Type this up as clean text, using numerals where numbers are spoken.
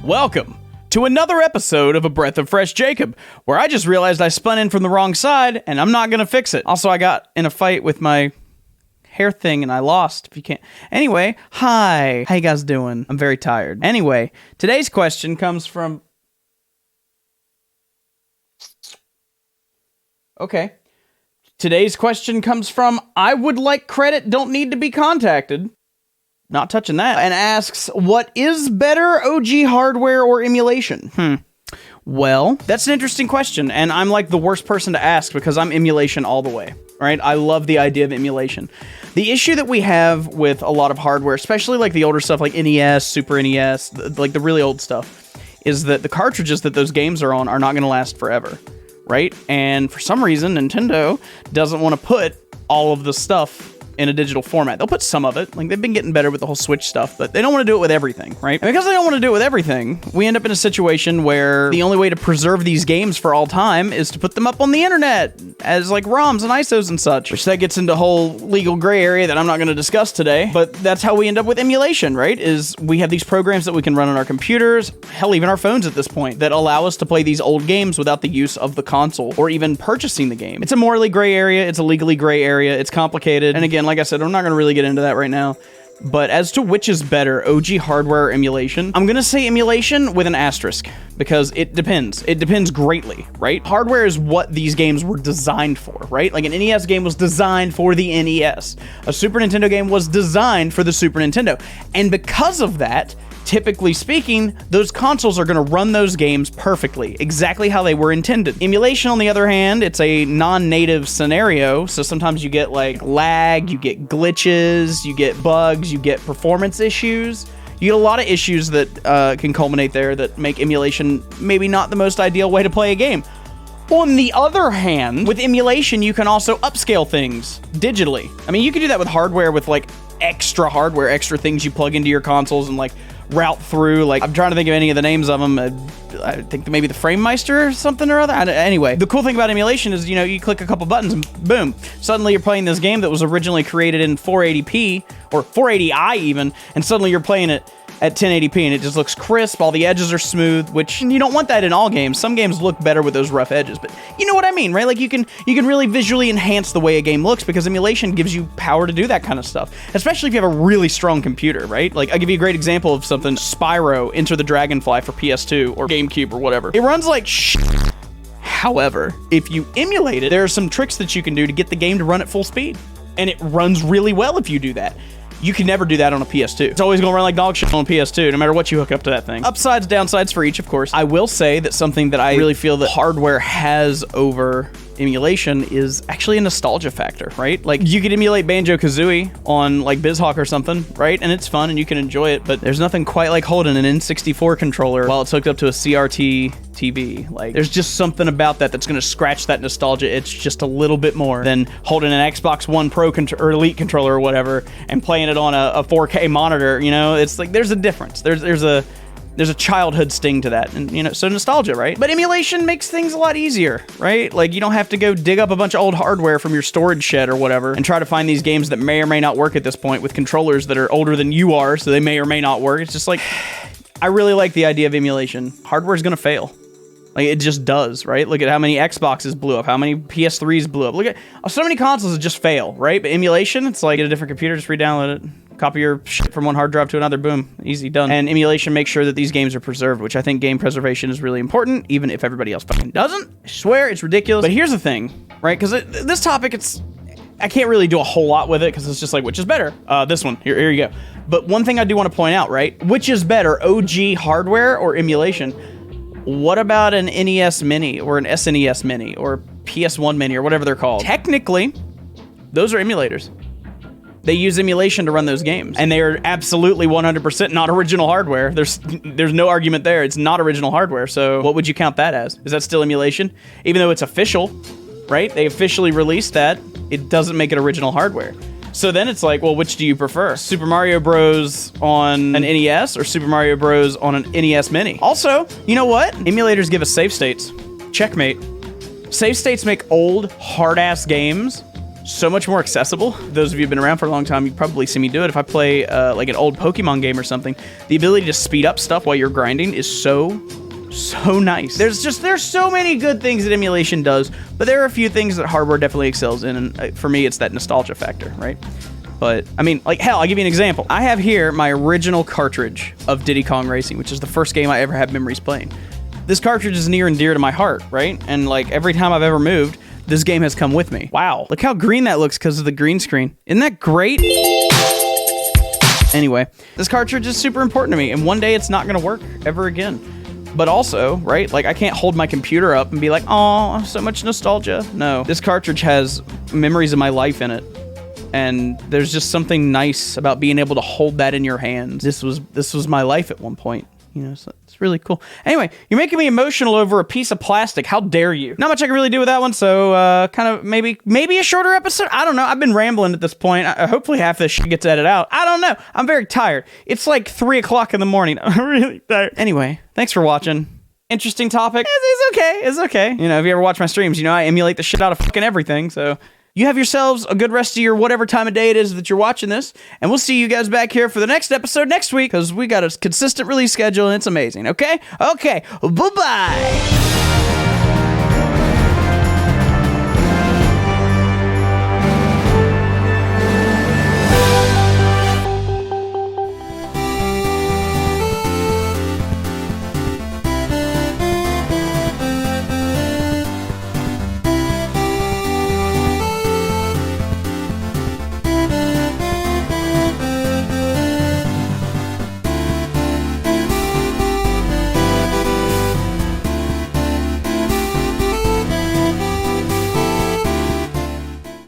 Welcome to another episode of A Breath of Fresh Jacob, where I just realized I spun in from the wrong side, and I'm not gonna fix it. Also, I got in a fight with my hair thing, and I lost, if you can't. Anyway, hi. How you guys doing? I'm very tired. Anyway, today's question comes from... Okay. Today's question comes from I would like credit, don't need to be contacted. Not touching that. And asks, what is better, OG hardware or emulation? Well, that's an interesting question, and I'm like the worst person to ask because I'm emulation all the way, right? I love the idea of emulation. The issue that we have with a lot of hardware, especially like the older stuff like NES, Super NES, like the really old stuff, is that the cartridges that those games are on are not going to last forever, right? And for some reason, Nintendo doesn't want to put all of the stuff in a digital format. They'll put some of it. Like, they've been getting better with the whole Switch stuff, but they don't want to do it with everything, right? And because they don't want to do it with everything, we end up in a situation where the only way to preserve these games for all time is to put them up on the internet as like ROMs and ISOs and such, which that gets into a whole legal gray area that I'm not going to discuss today, but that's how we end up with emulation, right? Is we have these programs that we can run on our computers, hell, even our phones at this point, that allow us to play these old games without the use of the console or even purchasing the game. It's a morally gray area. It's a legally gray area. It's complicated. And again, like I said, I'm not going to really get into that right now. But as to which is better, OG hardware or emulation, I'm going to say emulation with an asterisk because it depends. It depends greatly, right? Hardware is what these games were designed for, right? Like an NES game was designed for the NES. A Super Nintendo game was designed for the Super Nintendo. And because of that, typically speaking, those consoles are going to run those games perfectly, exactly how they were intended. Emulation, on the other hand, it's a non-native scenario, so sometimes you get like lag, you get glitches, you get bugs, you get performance issues. You get a lot of issues that can culminate there that make emulation maybe not the most ideal way to play a game. On the other hand, with emulation, you can also upscale things digitally. I mean, you can do that with hardware, with like extra hardware, extra things you plug into your consoles and like route through, like, I'm trying to think of any of the names of them. I think maybe the FrameMeister or something or other. Anyway, the cool thing about emulation is, you know, you click a couple buttons and boom, suddenly you're playing this game that was originally created in 480p or 480i even, and suddenly you're playing it at 1080p and it just looks crisp, all the edges are smooth, which you don't want that in all games. Some games look better with those rough edges, but you know what I mean, right? Like you can really visually enhance the way a game looks because emulation gives you power to do that kind of stuff, especially if you have a really strong computer, right? Like I'll give you a great example of something, Spyro Enter the Dragonfly for PS2 or GameCube or whatever. It runs like shit. However, if you emulate it, there are some tricks that you can do to get the game to run at full speed, and it runs really well if you do that. You can never do that on a PS2. It's always gonna run like dog shit on a PS2, no matter what you hook up to that thing. Upsides, downsides for each, of course. I will say that something that I really feel that hardware has over emulation is actually a nostalgia factor, right? Like, you could emulate Banjo-Kazooie on like BizHawk or something, right? And it's fun and you can enjoy it, but there's nothing quite like holding an N64 controller while it's hooked up to a CRT TV. Like, there's just something about that that's gonna scratch that nostalgia itch just a little bit more than holding an Xbox One Pro or Elite controller or whatever and playing it on a 4K monitor, you know? It's like, there's a difference. There's a childhood sting to that, and you know, so nostalgia, right? But emulation makes things a lot easier, right? Like, you don't have to go dig up a bunch of old hardware from your storage shed or whatever and try to find these games that may or may not work at this point with controllers that are older than you are, so they may or may not work. It's just like, I really like the idea of emulation. Hardware's gonna fail. Like, it just does, right? Look at how many Xboxes blew up, how many PS3s blew up. Look at so many consoles that just fail, right? But emulation, it's like, get a different computer, just re-download it, copy your shit from one hard drive to another, boom, easy, done. And emulation makes sure that these games are preserved, which I think game preservation is really important, even if everybody else fucking doesn't. I swear, it's ridiculous. But here's the thing, right? Because this topic, I can't really do a whole lot with it because it's just like, which is better? This one, here you go. But one thing I do want to point out, right? Which is better, OG hardware or emulation? What about an NES Mini or an SNES Mini or PS1 Mini or whatever they're called? Technically, those are emulators. They use emulation to run those games, and they are absolutely 100% not original hardware. There's no argument there. It's not original hardware, so what would you count that as? Is that still emulation? Even though it's official, right? They officially released that, it doesn't make it original hardware. So then it's like, well, which do you prefer? Super Mario Bros. On an NES or Super Mario Bros. On an NES Mini? Also, you know what? Emulators give us save states. Checkmate. Save states make old, hard-ass games so much more accessible. Those of you who've been around for a long time, you've probably seen me do it. If I play like an old Pokemon game or something, the ability to speed up stuff while you're grinding is so nice. There's so many good things that emulation does, but there are a few things that hardware definitely excels in, and for me, it's that nostalgia factor, right? But, I mean, like, hell, I'll give you an example. I have here my original cartridge of Diddy Kong Racing, which is the first game I ever had memories playing. This cartridge is near and dear to my heart, right? And, like, every time I've ever moved, this game has come with me. Wow, look how green that looks because of the green screen. Isn't that great? Anyway, this cartridge is super important to me, and one day it's not gonna work ever again. But also, right, like, I can't hold my computer up and be like, oh, so much nostalgia. No, this cartridge has memories of my life in it. And there's just something nice about being able to hold that in your hands. This was my life at one point, you know, so it's really cool. Anyway, you're making me emotional over a piece of plastic. How dare you? Not much I can really do with that one, so kind of maybe a shorter episode? I don't know. I've been rambling at this point. Hopefully half this shit gets edited out. I don't know. I'm very tired. It's like 3 o'clock in the morning. I'm really tired. Anyway, thanks for watching. Interesting topic. It's okay. It's okay. You know, if you ever watch my streams, you know I emulate the shit out of fucking everything, so... You have yourselves a good rest of your whatever time of day it is that you're watching this, and we'll see you guys back here for the next episode next week, because we got a consistent release schedule, and it's amazing, okay? Okay, bye-bye!